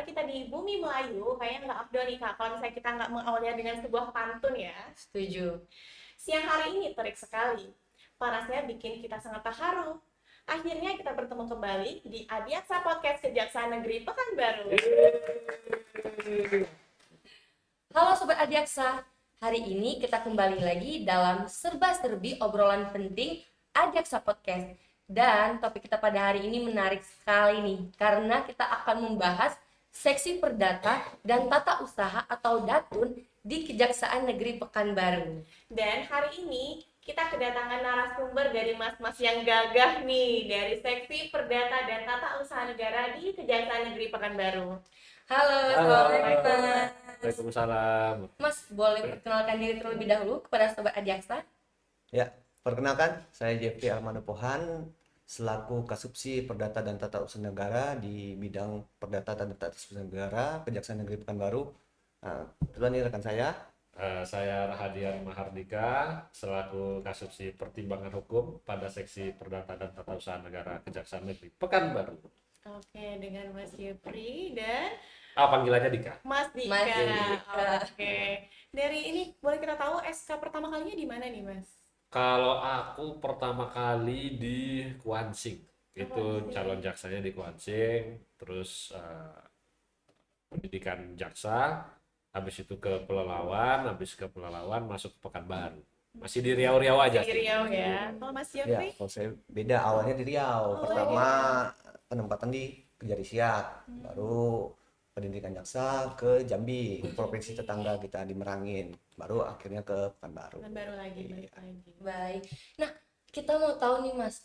kita di bumi Melayu, kayaknya nggak afdol nih Kak, kalau misalnya kita nggak mengawalinya dengan sebuah pantun ya. Setuju. Siang hari ini terik sekali, panasnya bikin kita sangat terharu. Akhirnya kita bertemu kembali di Adiaksa Podcast Kejaksaan Negeri Pekanbaru. Halo Sobat Adiaksa, hari ini kita kembali lagi dalam serba-serbi obrolan penting Adiaksa Podcast. Dan topik kita pada hari ini menarik sekali nih, karena kita akan membahas seksi perdata dan tata usaha atau datun di Kejaksaan Negeri Pekanbaru. Dan hari ini kita kedatangan narasumber dari mas-mas yang gagah nih dari Seksi Perdata dan Tata Usaha Negara di Kejaksaan Negeri Pekanbaru. Halo, Halo. Assalamualaikum Mas. Waalaikumsalam. Mas, boleh perkenalkan diri terlebih dahulu kepada Sobat Adiaksa? Ya, perkenalkan, saya Jeffrey Armando-Pohan selaku Kasubsi Perdata dan Tata Usaha Negara di bidang Perdata dan Tata Usaha Negara Kejaksaan Negeri Pekanbaru. Nah, kebetulan ini rekan saya. Saya Rahadian Mahardika selaku Kasubsi Pertimbangan Hukum pada Seksi Perdata dan Tata Usaha Negara Kejaksaan Negeri Pekanbaru. Oke, dengan Mas Jeffrey dan Panggilannya Dika. Mas Dika. Mas Dika. Oke. Dari ini boleh kita tahu SK pertama kalinya di mana nih, Mas? Kalau aku pertama kali di Kuansing, itu Kuansing. calon jaksanya di Kuansing, terus pendidikan jaksa, habis itu ke Pelalawan, habis ke Pelalawan masuk ke Pekanbaru. Masih di Riau-Riau aja Di sih. Riau ya. Kalau Mas Ya, Jeffrey? kalau saya beda awalnya di Riau. Oh, Pertama penempatan di Kejarisiak, baru pendidikan jaksa ke Jambi, provinsi tetangga kita di Merangin, baru akhirnya ke Pekanbaru. Baru lagi, balik lagi. Baik. Nah, kita mau tahu nih Mas,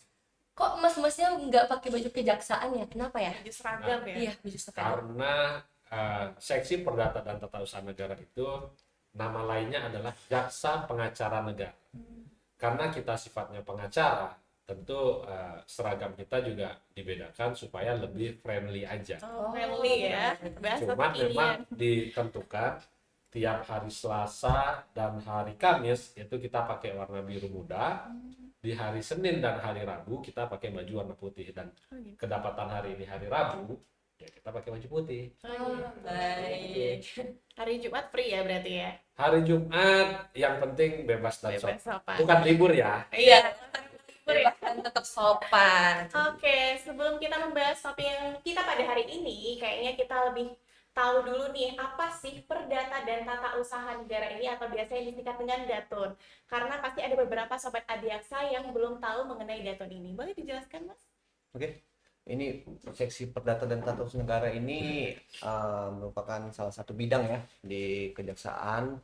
kok mas-masnya nggak pakai baju kejaksaan ya? Kenapa ya? Baju seragam ya? Iya, baju seragam. Karena Seksi Perdata dan Tata Usaha Negara itu nama lainnya adalah Jaksa Pengacara Negara. Karena kita sifatnya pengacara, tentu seragam kita juga dibedakan supaya lebih friendly aja. Oh, friendly ya. Bahasa Cuman memang kekinian. ditentukan tiap hari Selasa dan hari Kamis itu kita pakai warna biru muda. Di hari Senin dan hari Rabu kita pakai baju warna putih, dan Oh, gitu. kedapatan hari ini hari Rabu ya kita pakai baju putih. Oh, baik. Hari Jumat free ya berarti ya? Hari Jumat yang penting bebas dan Bebas sopan. sopan. Bukan libur ya. Iya. Dan tetap sopan. Oke, sebelum kita membahas topik yang kita pada hari ini, kayaknya kita lebih tahu dulu nih, apa sih Perdata dan Tata Usaha Negara ini atau biasanya disingkat dengan Datun. Karena pasti ada beberapa Sobat Adiaksa yang belum tahu mengenai Datun ini. Boleh dijelaskan, Mas? Oke, ini seksi perdata dan tata usaha negara ini merupakan salah satu bidang ya di kejaksaan.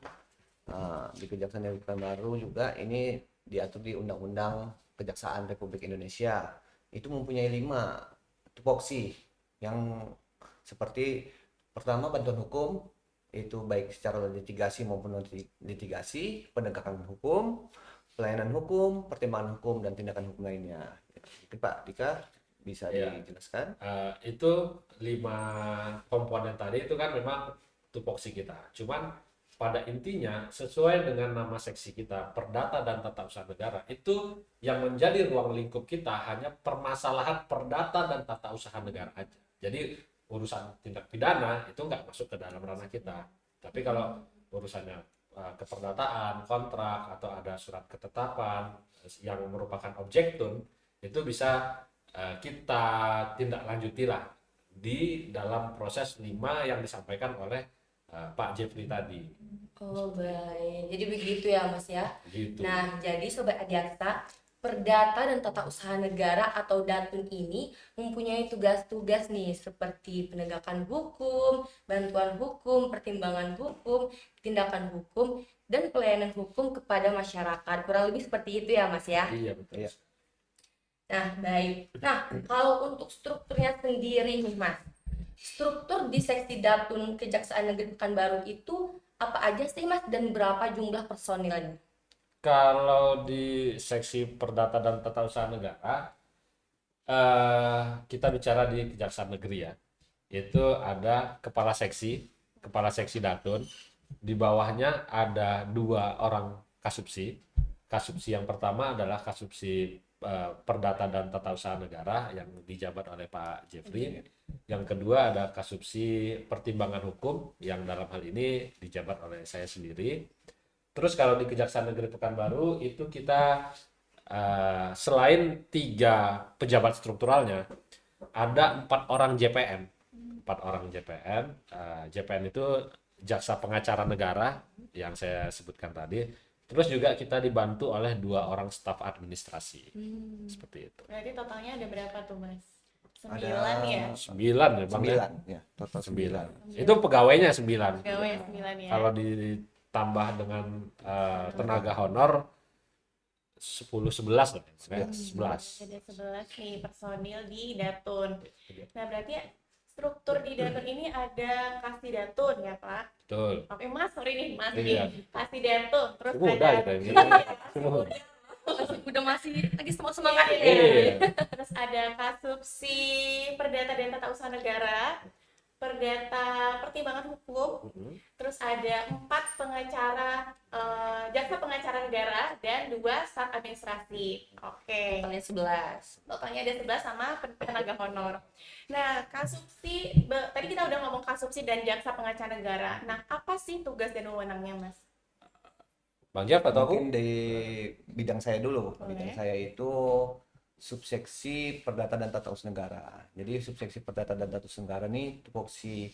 Di Kejaksaan Negeri Pekanbaru juga ini diatur di Undang-Undang Kejaksaan Republik Indonesia. Itu mempunyai 5 tupoksi yang seperti pertama bantuan hukum, itu baik secara litigasi maupun non litigasi, penegakan hukum, pelayanan hukum, pertimbangan hukum, dan tindakan hukum lainnya. Mungkin Pak Dika bisa Ya. dijelaskan. Itu 5 komponen tadi itu kan memang tupoksi kita. Cuman pada intinya sesuai dengan nama seksi kita, Perdata dan Tata Usaha Negara, itu yang menjadi ruang lingkup kita hanya permasalahan perdata dan tata usaha negara aja. Jadi urusan tindak pidana itu nggak masuk ke dalam ranah kita. Tapi kalau urusannya keperdataan, kontrak, atau ada surat ketetapan yang merupakan objektun, itu bisa kita tindak lanjuti lah di dalam proses 5 yang disampaikan oleh Pak Jeffrey tadi. Oh, baik. Jadi begitu ya, Mas ya. Gitu. Nah, jadi Sobat Adiaksa, Perdata dan Tata Usaha Negara atau Datun ini mempunyai tugas-tugas nih seperti penegakan hukum, bantuan hukum, pertimbangan hukum, tindakan hukum, dan pelayanan hukum kepada masyarakat. Kurang lebih seperti itu ya, Mas ya. Iya, betul. Iya. Nah, baik. Nah, kalau untuk strukturnya sendiri nih, Mas. Struktur di seksi Datun Kejaksaan Negeri Pekanbaru itu apa aja sih, Mas, dan berapa jumlah personilnya? Kalau di seksi Perdata dan Tata Usaha Negara, kita bicara di Kejaksaan Negeri ya. Itu ada kepala seksi Datun. Di bawahnya ada 2 orang kasubsi. Kasubsi yang pertama adalah kasubsi Perdata dan Tata Usaha Negara yang dijabat oleh Pak Jeffrey. Yang kedua ada Kasubsi Pertimbangan Hukum yang dalam hal ini dijabat oleh saya sendiri. Terus kalau di Kejaksaan Negeri Pekanbaru itu kita selain 3 pejabat strukturalnya, ada 4 orang JPN. 4 orang JPN. JPN itu Jaksa Pengacara Negara yang saya sebutkan tadi. Terus juga kita dibantu oleh 2 orang staf administrasi. Seperti itu. Berarti totalnya ada berapa tuh, Mas? Ada 9 ya? 9 ya Bang ya? 9 ya, total 9. Itu pegawainya 9. Pegawai 9 ya. Kalau ditambah dengan tenaga honor 10-11 lah. 11. Ada 11 nih personil di Datun. Nah, berarti struktur di Datun ini ada Kasih Datun ya, Pak? Betul. Oke, Mas, sorry nih, Mas Iya. nih. Kasih Datun, terus Masih muda ada kita ini. Masih muda. Udah masih lagi semangat Iya. Iya. Terus ada Kasubsi Perdata dan Tata Usaha Negara, Perdata Pertimbangan Hukum, terus ada 4 pengacara, jaksa pengacara negara dan 2 staf administrasi. Oke. totalnya 11. Totalnya ada 11 sama tenaga honor. Nah, Kasubsi, tadi kita udah ngomong Kasubsi dan jaksa pengacara negara. Nah, apa sih tugas dan wewenangnya, Mas? Bang Jeff atau aku? Mungkin di bidang saya dulu. Boleh. Bidang saya itu subseksi Perdata dan Tata Usaha Negara. Jadi subseksi Perdata dan Tata Usaha Negara ini tupoksi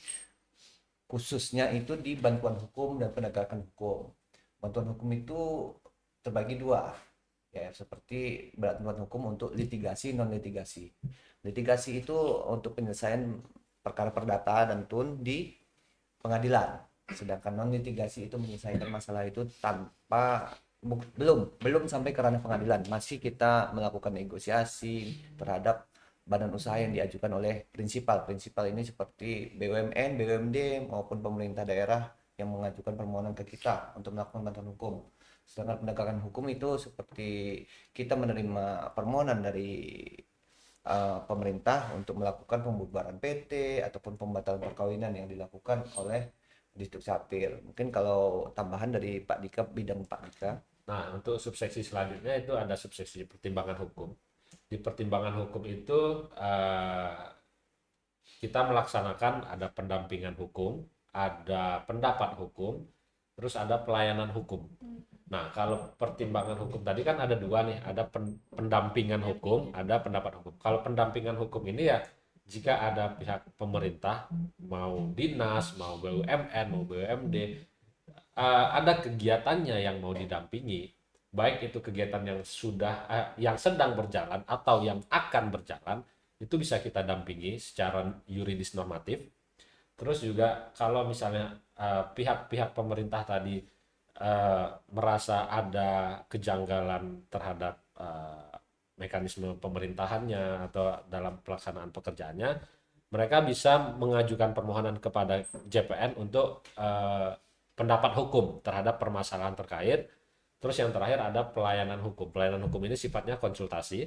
khususnya itu di bantuan hukum dan penegakan hukum. Bantuan hukum itu terbagi 2. Ya, seperti bantuan hukum untuk litigasi, non litigasi. Litigasi itu untuk penyelesaian perkara perdata dan tun di pengadilan. Sedangkan non litigasi itu menyelesaikan masalah itu tanpa belum sampai ke ranah pengadilan, masih kita melakukan negosiasi terhadap badan usaha yang diajukan oleh prinsipal ini seperti BUMN, BUMD maupun pemerintah daerah yang mengajukan permohonan ke kita untuk melakukan bantuan hukum. Sedangkan penegakan hukum itu seperti kita menerima permohonan dari pemerintah untuk melakukan pembubaran PT ataupun pembatalan perkawinan yang dilakukan oleh Distrik Capil. Mungkin kalau tambahan dari Pak Dika, bidang Pak Dika. Nah, untuk subseksi selanjutnya itu ada subseksi pertimbangan hukum. Di pertimbangan hukum itu kita melaksanakan ada pendampingan hukum, ada pendapat hukum, terus ada pelayanan hukum. Nah, kalau pertimbangan hukum tadi kan ada 2 nih, ada pendampingan hukum, ada pendapat hukum. Kalau pendampingan hukum ini ya jika ada pihak pemerintah, mau dinas, mau BUMN, mau BUMD, ada kegiatannya yang mau didampingi, baik itu kegiatan yang sedang berjalan atau yang akan berjalan, itu bisa kita dampingi secara yuridis normatif. Terus juga kalau misalnya pihak-pihak pemerintah tadi merasa ada kejanggalan terhadap mekanisme pemerintahannya atau dalam pelaksanaan pekerjaannya, mereka bisa mengajukan permohonan kepada JPN untuk pendapat hukum terhadap permasalahan terkait. Terus yang terakhir ada pelayanan hukum. Pelayanan hukum ini sifatnya konsultasi,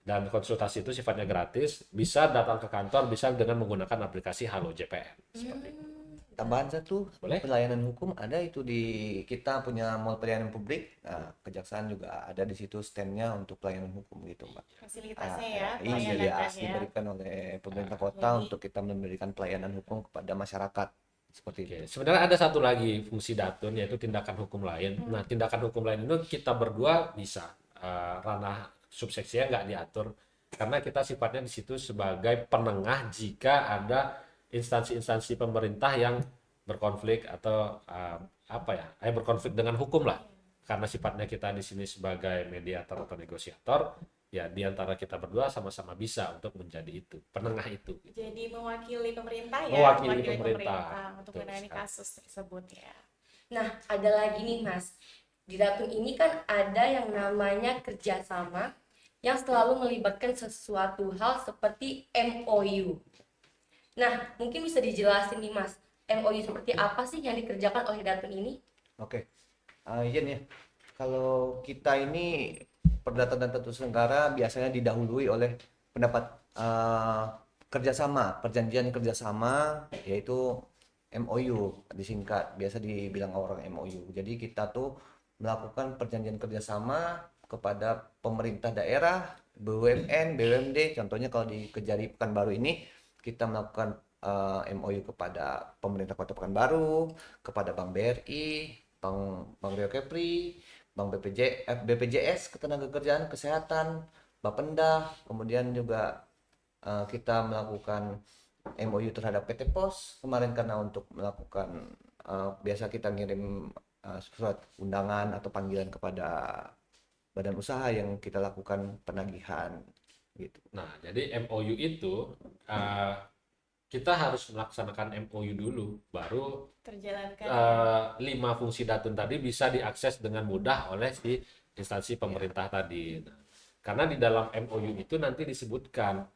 dan konsultasi itu sifatnya gratis, bisa datang ke kantor, bisa dengan menggunakan aplikasi Halo JPN. Seperti itu. Tambahan satu, Boleh? pelayanan hukum ada itu di kita punya mall pelayanan publik. Nah, kejaksaan juga ada di situ standnya untuk pelayanan hukum gitu, Mbak. Fasilitasnya ya, Iya, pelayanannya ya. diberikan oleh pemerintah kota Jadi- untuk kita memberikan pelayanan hukum kepada masyarakat seperti itu. Oke, sebenarnya ada satu lagi fungsi Datun, yaitu tindakan hukum lain. Nah, tindakan hukum lain itu kita berdua bisa, ranah subseksinya nggak diatur, karena kita sifatnya di situ sebagai penengah jika ada instansi-instansi pemerintah yang berkonflik atau berkonflik dengan hukum lah. Karena sifatnya kita di sini sebagai mediator atau negosiator, ya di antara kita berdua sama-sama bisa untuk menjadi itu, penengah itu. Jadi mewakili pemerintah ya, Mewakili pemerintah. untuk Betul menangani sekali. kasus tersebut ya. Nah, ada lagi nih Mas. Di Datun ini kan ada yang namanya kerjasama yang selalu melibatkan sesuatu hal seperti MOU. Nah, mungkin bisa dijelasin nih Mas, MOU seperti apa sih yang dikerjakan oleh Datun ini? Oke. Iya nih. Kalau kita ini Perdata dan Tata Usaha Negara biasanya didahului oleh pendapat kerjasama, perjanjian kerjasama, yaitu MOU disingkat, biasa dibilang orang MOU. Jadi kita tuh melakukan perjanjian kerjasama kepada pemerintah daerah, BUMN, BUMD. Contohnya kalau di Kejari Pekanbaru ini kita melakukan MOU kepada pemerintah Kota Pekanbaru, kepada Bank BRI, Bank Rio Kepri, Bank BPJS Ketenagakerjaan Kesehatan, Bapenda, kemudian juga kita melakukan MOU terhadap PT Pos kemarin karena untuk melakukan biasa kita ngirim surat undangan atau panggilan kepada badan usaha yang kita lakukan penagihan gitu. Nah, jadi MOU itu uh, kita harus melaksanakan MOU dulu, baru Terjalankan. 5 fungsi Datun tadi bisa diakses dengan mudah oleh si instansi pemerintah tadi. Nah, karena di dalam MOU itu nanti disebutkan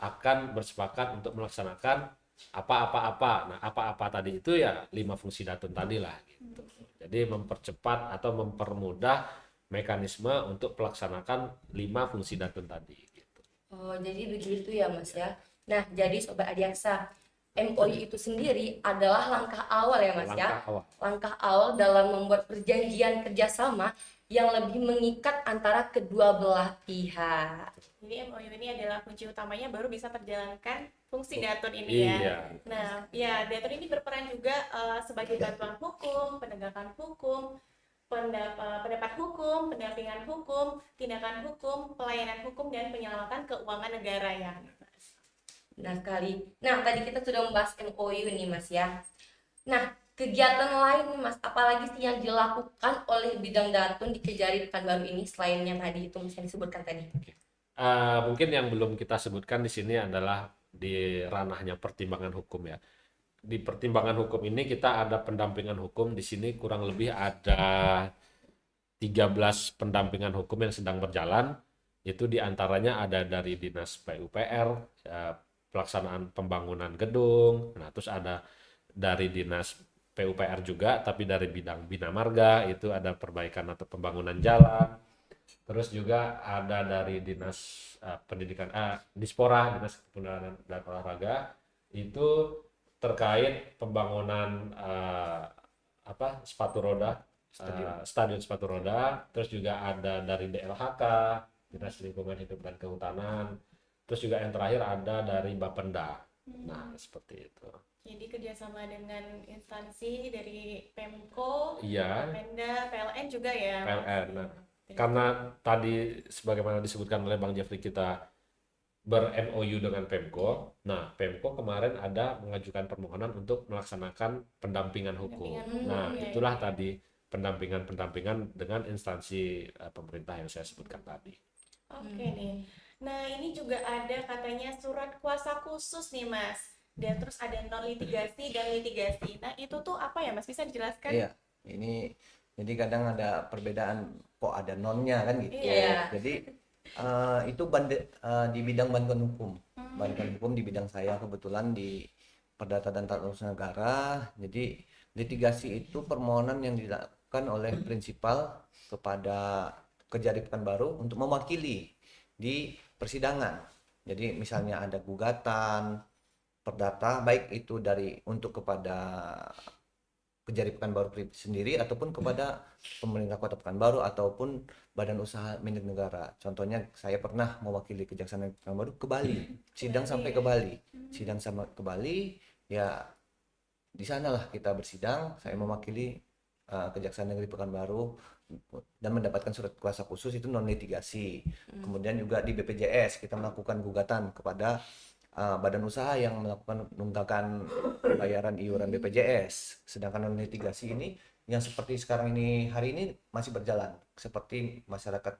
akan bersepakat untuk melaksanakan apa-apa-apa. Nah, apa-apa tadi itu ya 5 fungsi Datun tadi lah gitu. Jadi mempercepat atau mempermudah mekanisme untuk melaksanakan 5 fungsi Datun tadi gitu. Oh, jadi begitu ya Mas ya. Nah, jadi Sobat Adiaksa, MOU itu sendiri adalah langkah awal ya Mas ya. Langkah awal. Langkah awal dalam membuat perjanjian kerjasama yang lebih mengikat antara kedua belah pihak. Jadi MOU ini adalah kunci utamanya baru bisa terjalankan fungsi Datun ini ya. Iya. Nah, ya Datun ini berperan juga sebagai bantuan hukum, penegakan hukum, pendapat hukum, pendampingan hukum, tindakan hukum, pelayanan hukum, dan penyelamatan keuangan negara ya. Nah, sekali. Nah, tadi kita sudah membahas MOU nih Mas ya. Nah, kegiatan lain nih Mas, apalagi sih yang dilakukan oleh bidang Datun di Kejari Pekanbaru ini selain yang tadi itu Mas yang disebutkan tadi? Mungkin yang belum kita sebutkan di sini adalah di ranahnya pertimbangan hukum ya. Di pertimbangan hukum ini kita ada pendampingan hukum. Di sini kurang lebih ada 13 pendampingan hukum yang sedang berjalan. Itu diantaranya ada dari Dinas PUPR, pelaksanaan pembangunan gedung. Nah, terus ada dari Dinas PUPR juga, tapi dari bidang Bina Marga, itu ada perbaikan atau pembangunan jalan. Terus juga ada dari Dinas Pendidikan, Dispora, Dinas Kepemudaan dan Olahraga, itu terkait pembangunan sepatu roda, stadion sepatu roda. Terus juga ada dari DLHK, Dinas Lingkungan Hidup dan Kehutanan. Terus juga yang terakhir ada dari Bapenda. Nah, seperti itu. Jadi kerjasama dengan instansi dari Pemko, Iya, Bapenda, PLN juga ya. PLN. Nah, karena tadi sebagaimana disebutkan oleh Bang Jeffrey kita ber-MOU dengan Pemko. Nah, Pemko kemarin ada mengajukan permohonan untuk melaksanakan pendampingan hukum. Pendampingan hukum, Nah, ya, itulah ya. tadi pendampingan dengan instansi pemerintah yang saya sebutkan tadi. Oke nih. Nah, ini juga ada katanya surat kuasa khusus nih, Mas. Dan terus ada non litigasi dan litigasi. Nah, itu tuh apa ya, Mas? Bisa dijelaskan? Iya, ini jadi kadang ada perbedaan kok ada nonnya kan gitu. Iya. Jadi itu di bidang bantuan hukum. Bantuan hukum di bidang saya kebetulan di Perdata dan Tata Usaha Negara. Jadi litigasi itu permohonan yang dilakukan oleh prinsipal kepada Kejari Pekanbaru untuk mewakili di persidangan. Jadi misalnya ada gugatan perdata baik itu untuk kepada Kejari Pekanbaru sendiri ataupun kepada pemerintah Kota Pekanbaru ataupun badan usaha milik negara. Contohnya saya pernah mewakili Kejaksaan Negeri Pekanbaru ke Bali, sidang sampai ke Bali. Sidang sama ke Bali, ya di sanalah kita bersidang, saya mewakili Kejaksaan Negeri Pekanbaru dan mendapatkan surat kuasa khusus itu non litigasi. Kemudian juga di BPJS kita melakukan gugatan kepada badan usaha yang melakukan penunggakan pembayaran iuran BPJS. Sedangkan non litigasi ini yang seperti sekarang ini hari ini masih berjalan, seperti masyarakat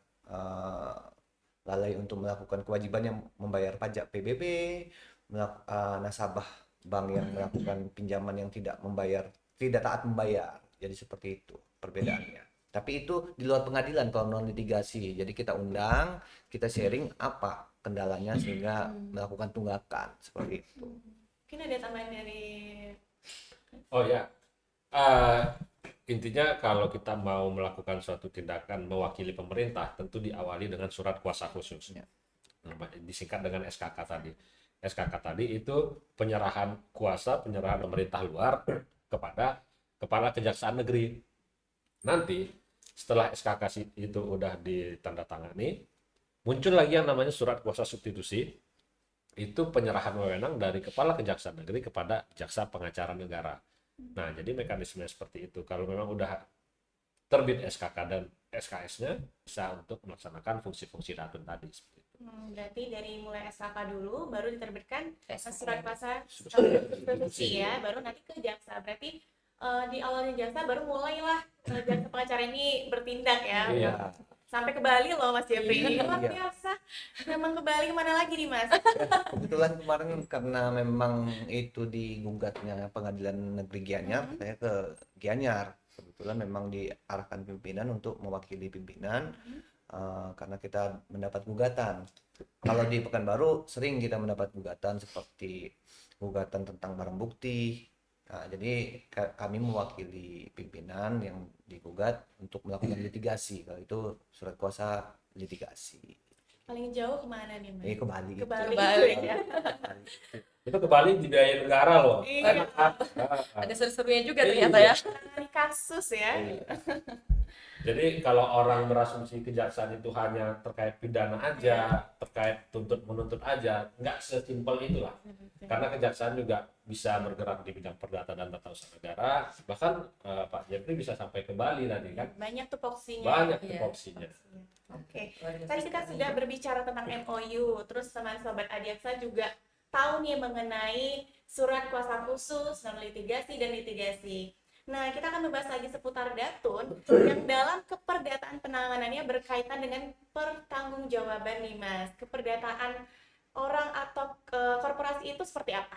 lalai untuk melakukan kewajiban yang membayar pajak PBB, nasabah bank yang melakukan pinjaman yang tidak taat membayar. Jadi seperti itu perbedaannya. Tapi itu di luar pengadilan kalau non litigasi. Jadi kita undang, kita sharing apa kendalanya sehingga melakukan tunggakan seperti itu. Mungkin ada tambahan dari Oh ya, intinya kalau kita mau melakukan suatu tindakan mewakili pemerintah, tentu diawali dengan surat kuasa khusus. Ya. Disingkat dengan SKK tadi. SKK tadi itu penyerahan kuasa, penyerahan pemerintah luar kepada Kepala Kejaksaan Negeri. Nanti Setelah SKK itu udah ditandatangani, muncul lagi yang namanya surat kuasa substitusi. Itu penyerahan wewenang dari Kepala Kejaksaan Negeri kepada Jaksa Pengacara Negara. Nah, jadi mekanisme seperti itu. Kalau memang udah terbit SKK dan SKS-nya, bisa untuk melaksanakan fungsi-fungsi datun tadi. Seperti itu. Berarti dari mulai SKK dulu, baru diterbitkan SKK. surat kuasa Substitusi. substitusi ya, baru nanti ke jaksa. Berarti di awalnya jaksa baru mulailah jaksa pengacara ini bertindak ya. Iya. Sampai ke Bali loh Mas Jeffrey. Iya. Luar biasa. Memang ke Bali kemana lagi nih Mas? Kebetulan kemarin karena memang itu digugatnya Pengadilan Negeri Gianyar, saya ke Gianyar. Kebetulan memang diarahkan pimpinan untuk mewakili pimpinan karena kita mendapat gugatan. Kalau di Pekanbaru sering kita mendapat gugatan seperti gugatan tentang barang bukti. Nah, jadi kami mewakili pimpinan yang digugat untuk melakukan litigasi. Kalau itu surat kuasa litigasi. Paling jauh kemana nih Mas? Ke Bali. Ke Bali. Ke Bali. Ya. Itu ke Bali dibiayain negara loh. Iya. Ada seru-serunya juga Iya. ternyata ya. Menangani kasus ya. Jadi kalau orang berasumsi kejaksaan itu hanya terkait pidana aja, terkait tuntut menuntut aja, nggak sesimpel itulah. Karena kejaksaan juga bisa bergerak di bidang perdata dan tata usaha negara. Bahkan Pak Jeffrey bisa sampai ke Bali tadi kan. Banyak tupoksinya. Banyak Iya. tupoksinya. Oke. Tadi kita sudah berbicara tentang MOU, terus teman sobat Adiaksa juga tahu nih mengenai surat kuasa khusus, non litigasi dan litigasi. Nah, kita akan membahas lagi seputar datun yang dalam keperdataan penanganannya berkaitan dengan pertanggungjawaban nih Mas. Keperdataan orang atau korporasi itu seperti apa?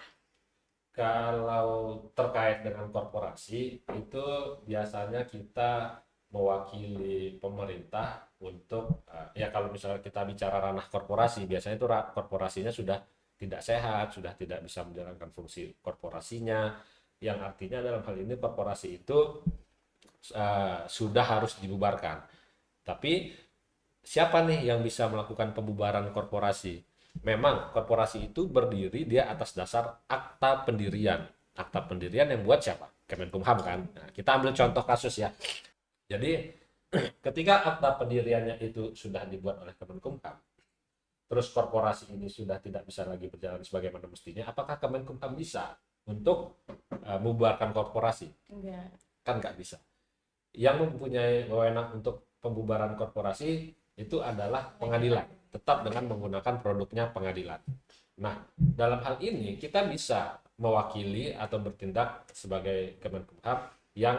Kalau terkait dengan korporasi, itu biasanya kita mewakili pemerintah untuk, ya kalau misalnya kita bicara ranah korporasi, biasanya itu korporasinya sudah tidak sehat, sudah tidak bisa menjalankan fungsi korporasinya, yang artinya dalam hal ini korporasi itu sudah harus dibubarkan. Tapi siapa nih yang bisa melakukan pembubaran korporasi? Memang korporasi itu berdiri dia atas dasar akta pendirian. Akta pendirian yang buat siapa? Kemenkumham kan. Nah, kita ambil contoh kasus ya. Jadi ketika akta pendiriannya itu sudah dibuat oleh Kemenkumham, terus korporasi ini sudah tidak bisa lagi berjalan sebagaimana mestinya, apakah Kemenkumham bisa untuk membubarkan korporasi? Enggak. Kan nggak bisa. Yang mempunyai wewenang untuk pembubaran korporasi itu adalah pengadilan, tetap dengan menggunakan produknya pengadilan. Nah, dalam hal ini kita bisa mewakili atau bertindak sebagai Kemenkumham yang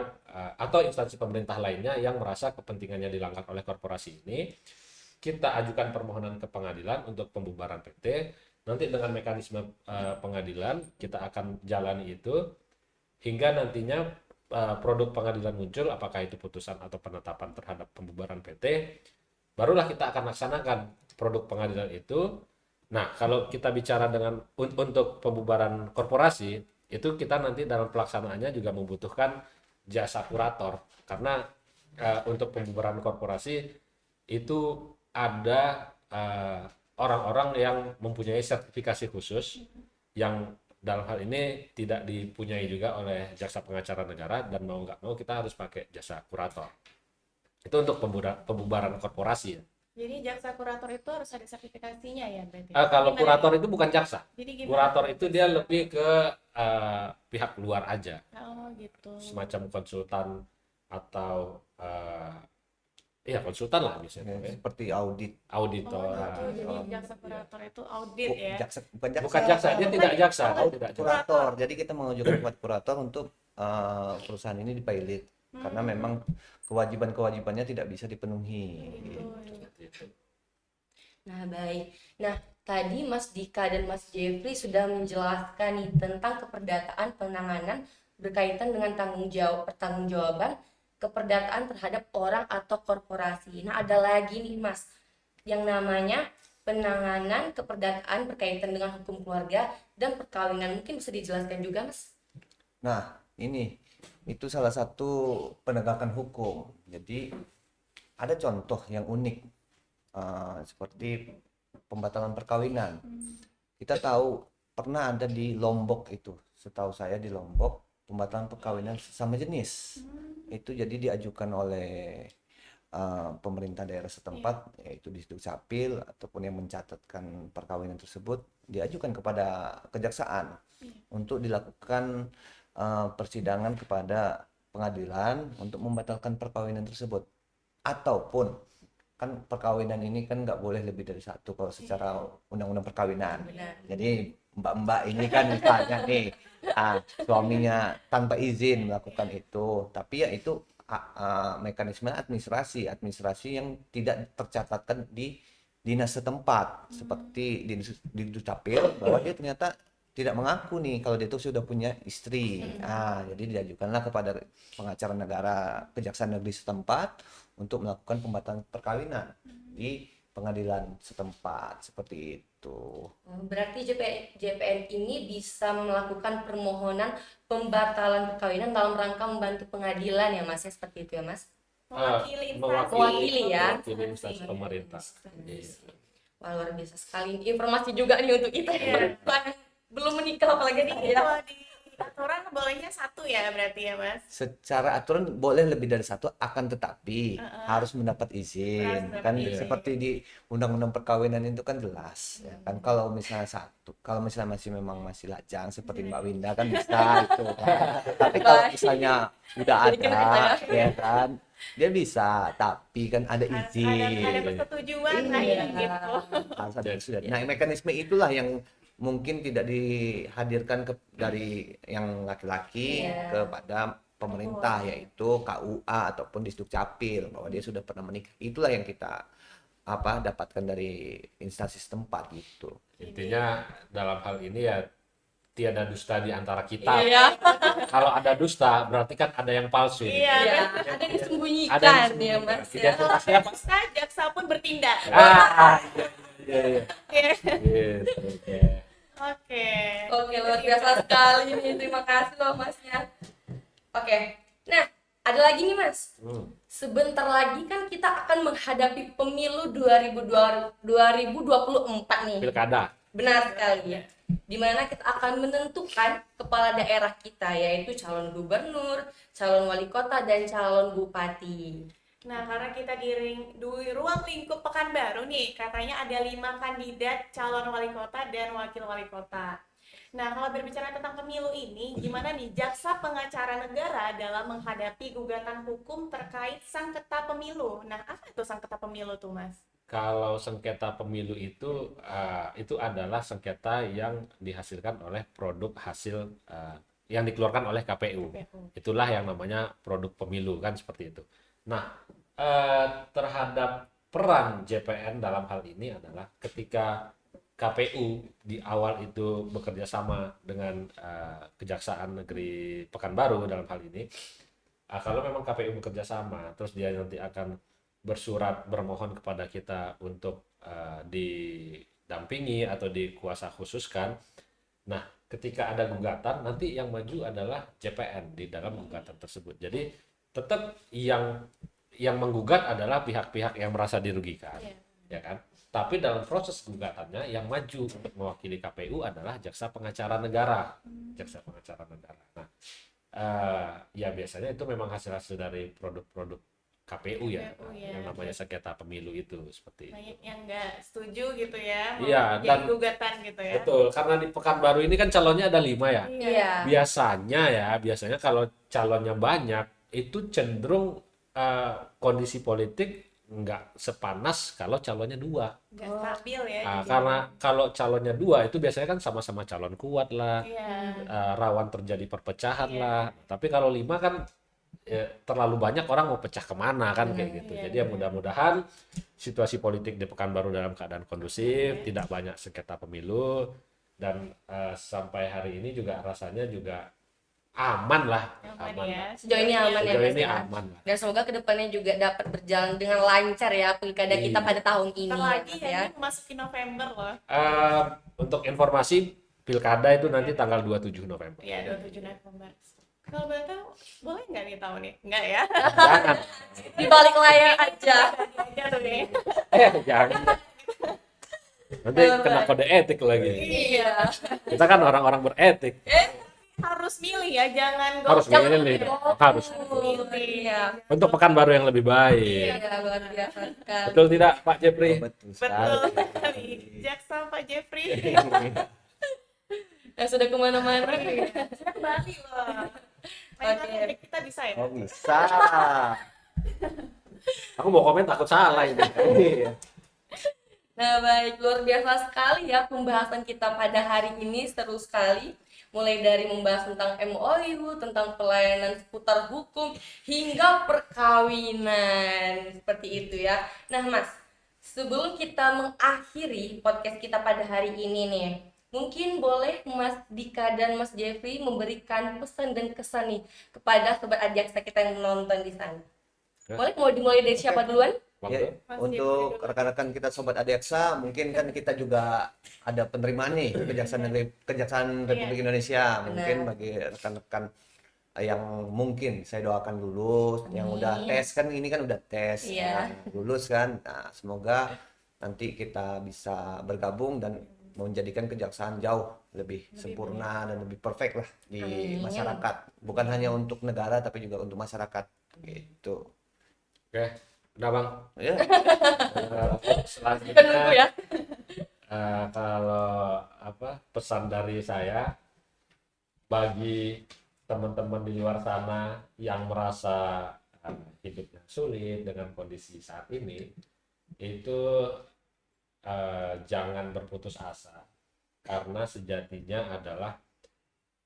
atau instansi pemerintah lainnya yang merasa kepentingannya dilanggar oleh korporasi ini. Kita ajukan permohonan ke pengadilan untuk pembubaran PT. Nanti dengan mekanisme pengadilan kita akan jalani itu hingga nantinya produk pengadilan muncul, apakah itu putusan atau penetapan terhadap pembubaran PT, barulah kita akan laksanakan produk pengadilan itu. Nah, kalau kita bicara dengan untuk pembubaran korporasi, itu kita nanti dalam pelaksanaannya juga membutuhkan jasa kurator, karena untuk pembubaran korporasi itu ada orang-orang yang mempunyai sertifikasi khusus yang dalam hal ini tidak dipunyai juga oleh jaksa pengacara negara, dan mau nggak mau kita harus pakai jasa kurator. Itu untuk pembubaran korporasi ya. Jadi jaksa kurator itu harus ada sertifikasinya ya berarti? Kalau Gimana kurator nih? itu bukan jaksa. Jadi gimana? Kurator itu dia lebih ke pihak luar aja, Oh gitu. semacam konsultan atau ya konsultan lah biasanya. Seperti audit. Auditor. Oh gitu. Jadi Oh, jaksa kurator itu audit ya? Bukan jaksa. bukan jaksa, dia tidak jaksa, dia Oh, tidak jaksa. Kurator. Jadi kita mengajukan buat kurator untuk perusahaan ini dipilot karena memang kewajiban-kewajibannya tidak bisa dipenuhi. Gitu. Seperti itu. Nah, baik. Nah, tadi Mas Dika dan Mas Jeffrey sudah menjelaskan nih tentang keperdataan penanganan berkaitan dengan pertanggungjawaban keperdataan terhadap orang atau korporasi. Nah, ada lagi nih Mas, yang namanya penanganan keperdataan berkaitan dengan hukum keluarga dan perkawinan. Mungkin bisa dijelaskan juga, Mas? Nah, itu salah satu penegakan hukum. Jadi ada contoh yang unik seperti pembatalan perkawinan. Kita tahu pernah ada di Lombok itu, setahu saya di Lombok pembatalan perkawinan sesama jenis. Itu jadi diajukan oleh pemerintah daerah setempat, yaitu di Dukcapil ataupun yang mencatatkan perkawinan tersebut, diajukan kepada kejaksaan untuk dilakukan persidangan kepada pengadilan untuk membatalkan perkawinan tersebut. Ataupun kan perkawinan ini kan nggak boleh lebih dari satu kalau secara undang-undang perkawinan. Benar. Jadi mbak-mbak ini kan misalnya nih, suaminya tanpa izin melakukan itu, tapi ya itu mekanisme administrasi yang tidak tercatatkan di dinas setempat, seperti di Dukcapil, bahwa dia ternyata tidak mengaku nih kalau dia itu sudah punya istri. Jadi diajukanlah kepada pengacara negara Kejaksaan Negeri setempat untuk melakukan pembatalan perkawinan di pengadilan setempat, seperti itu. Berarti JPN ini bisa melakukan permohonan pembatalan perkawinan dalam rangka membantu pengadilan ya Mas, ya seperti itu ya Mas? Mewakili instansi. Mewakili ya. Mewakili instansi pemerintah. Wah, luar biasa sekali informasi juga nih untuk kita ya. Belum menikah apalagi Jadi nih ya. kalau di aturan bolehnya satu ya berarti ya Mas? Secara aturan boleh lebih dari satu, akan tetapi harus mendapat izin. Harus mendapat Kan izin. seperti di undang-undang perkawinan itu kan jelas ya kan, kalau misalnya memang masih lajang seperti Mbak Winda kan bisa itu kan. Tapi kalau misalnya udah Jadi kena ada ya kan, dia bisa, tapi kan ada Ada izin. persetujuan lah Iya. ya gitu. Harus ada sudah. Nah, mekanisme itulah yang mungkin tidak dihadirkan dari yang laki-laki kepada pemerintah, yaitu KUA ataupun di Dukcapil, bahwa dia sudah pernah menikah. Itulah yang kita dapatkan dari instansi setempat gitu. Intinya dalam hal ini ya tiada dusta di antara kita. Iya. Kalau ada dusta berarti kan ada yang palsu. Iya. Iya, ada yang disembunyikan Ada yang ya disembunyikan. Mas ya. Identitasnya apa? Bisa jaksa pun bertindak. Iya. Oke. Gitu, oke. Oke. Oke, luar biasa sekali nih. Terima kasih loh Masnya. Oke. Nah, ada lagi nih Mas. Sebentar lagi kan kita akan menghadapi pemilu 2024 nih. Pilkada. Benar sekali ya. Di mana kita akan menentukan kepala daerah kita, yaitu calon gubernur, calon wali kota, dan calon bupati. Nah, karena kita di ruang lingkup Pekanbaru nih, katanya ada 5 kandidat calon wali kota dan wakil wali kota. Nah, kalau berbicara tentang pemilu ini, gimana nih jaksa pengacara negara dalam menghadapi gugatan hukum terkait sengketa pemilu? Nah, apa itu sengketa pemilu tuh, Mas? Kalau sengketa pemilu itu adalah sengketa yang dihasilkan oleh produk hasil yang dikeluarkan oleh KPU. Itulah yang namanya produk pemilu kan seperti itu. Nah, terhadap peran JPN dalam hal ini adalah ketika KPU di awal itu bekerja sama dengan Kejaksaan Negeri Pekanbaru dalam hal ini, kalau memang KPU bekerja sama, terus dia nanti akan bersurat bermohon kepada kita untuk didampingi atau dikuasa khususkan. Nah, ketika ada gugatan, nanti yang maju adalah JPN di dalam gugatan tersebut. Jadi tetap yang menggugat adalah pihak-pihak yang merasa dirugikan, ya kan? Tapi dalam proses gugatannya yang maju untuk mewakili KPU adalah jaksa pengacara negara, jaksa pengacara negara. Nah, ya biasanya itu memang hasil-hasil dari produk-produk KPU ya, yang namanya sengketa pemilu itu seperti itu. Banyak yang nggak setuju gitu ya, Iya, jadi dan gugatan gitu ya. betul, karena di Pekanbaru ini kan calonnya ada 5 ya. Iya. Biasanya kalau calonnya banyak itu cenderung kondisi politik nggak sepanas kalau calonnya 2. Nggak stabil ya. Nah, jadi. karena kalau calonnya 2 itu biasanya kan sama-sama calon kuat lah, Iya. rawan terjadi perpecahan lah. Tapi kalau 5 kan terlalu banyak orang mau pecah kemana kan kayak gitu. Jadi ya mudah-mudahan situasi politik di Pekanbaru dalam keadaan kondusif, tidak banyak sengketa pemilu, dan sampai hari ini juga rasanya juga aman lah, Aman ya. Sejauh ini aman ya, Sejauh Mas ini ya. aman lah. Dan semoga kedepannya juga dapat berjalan dengan lancar ya pilkada kita Iya. pada tahun ini Bentar ya, lagi Mas ya, ya. ini memasuki November loh. Untuk informasi, pilkada itu nanti tanggal 27 November. Iya, 27 November. Kalau boleh tahu, boleh nggak nih tahu nih? Nggak ya? Jangan, Di balik layar aja. Aja tuh nih. jangan. Nanti kena kode etik lagi. Iya. Kita kan orang-orang beretik. harus milih ya, jangan Harus goblok milih, ya. harus. Milih. Iya. Untuk Pekanbaru yang lebih baik. Iya, luar biasa sekali. Betul tidak Pak Jeffrey? Oh, betul Betul sekali. sekali. Jaksa Pak Jeffrey. Sudah kemana-mana. Sudah ke Bali loh. Oke. Lain kita bisa ya. Oh, bisa. Aku mau komen takut salah ini. Iya. Nah, baik, luar biasa sekali ya pembahasan kita pada hari ini, seru sekali. Mulai dari membahas tentang MOU, tentang pelayanan seputar hukum, hingga perkawinan. Seperti itu ya. Nah, Mas, sebelum kita mengakhiri podcast kita pada hari ini nih, mungkin boleh Mas Dika dan Mas Jeffrey memberikan pesan dan kesan nih kepada Sobat Adiaksa kita yang menonton di sana. Boleh, mau dimulai dari siapa duluan? Ya, Mas untuk Jeffrey dulu. rekan-rekan kita Sobat Adiaksa, mungkin kan kita juga ada penerimaan nih Kejaksaan Republik Indonesia. Mungkin Benar. bagi rekan-rekan yang mungkin saya doakan lulus, yang udah Amin. tes kan ini kan udah tes, Iya. kan, lulus kan. Nah, semoga nanti kita bisa bergabung dan menjadikan kejaksaan jauh lebih sempurna dan lebih perfect lah di Amin. masyarakat. Bukan hanya untuk negara tapi juga untuk masyarakat gitu. Oke, udah Bang. Ya. Selanjutnya Penunggu ya. kalau pesan dari saya bagi teman-teman di luar sana yang merasa hidupnya sulit dengan kondisi saat ini, itu jangan berputus asa, karena sejatinya adalah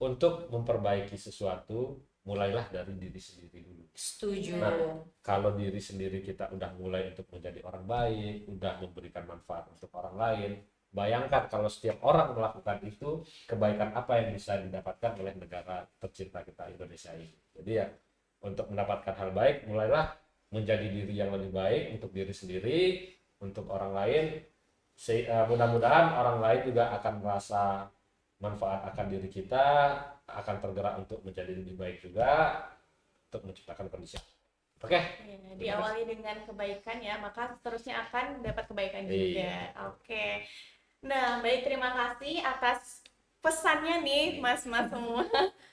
untuk memperbaiki sesuatu mulailah dari diri sendiri dulu. Setuju. Nah, kalau diri sendiri kita udah mulai untuk menjadi orang baik, udah memberikan manfaat untuk orang lain, bayangkan kalau setiap orang melakukan itu, kebaikan apa yang bisa didapatkan oleh negara tercinta kita Indonesia ini. Jadi ya, untuk mendapatkan hal baik, mulailah menjadi diri yang lebih baik untuk diri sendiri, untuk orang lain. Mudah-mudahan orang lain juga akan merasa manfaat akan diri kita, akan tergerak untuk menjadi lebih baik juga, untuk menciptakan kondisi. Oke. Ya, diawali dengan kebaikan ya, maka seterusnya akan dapat kebaikan juga. Oke. Nah, baik, terima kasih atas pesannya nih mas-mas semua.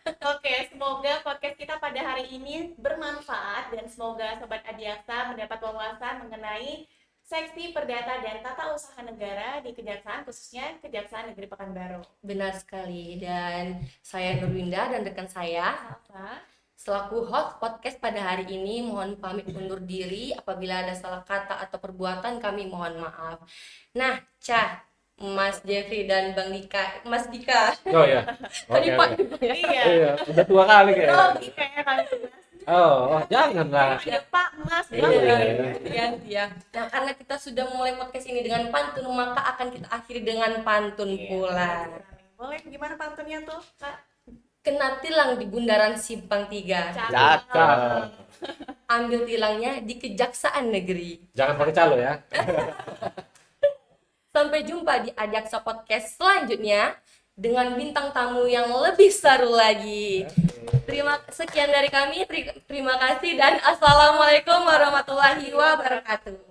Oke, semoga podcast kita pada hari ini bermanfaat dan semoga Sobat Adiaksa mendapat wawasan mengenai Seksi Perdata dan Tata Usaha Negara di Kejaksaan, khususnya Kejaksaan Negeri Pekanbaru. Benar sekali. Dan saya Nurwinda dan rekan saya Apa? selaku host podcast pada hari ini mohon pamit undur diri. Apabila ada salah kata atau perbuatan kami mohon maaf. Nah, Mas Jeffrey dan Bang Dika, Mas Dika. Oh ya. Tadi Oke. Pak Oke. ya. Iya. Iya, udah 2 kali kayaknya. Grogi kayaknya kali itu, Mas. Oh, janganlah. Ada Pak, Mas. Iya. Grogi. Ganti ya. Nah, karena kita sudah mulai podcast ini dengan pantun, maka akan kita akhiri dengan pantun Iya, pula. boleh, gimana pantunnya tuh, Kak? Kena tilang di bundaran Simpang 3. Cakep. Ambil tilangnya di Kejaksaan Negeri. Jangan pakai calo ya. Sampai jumpa di Adiaksa Podcast selanjutnya dengan bintang tamu yang lebih seru lagi. Sekian dari kami. Terima kasih dan assalamualaikum warahmatullahi wabarakatuh.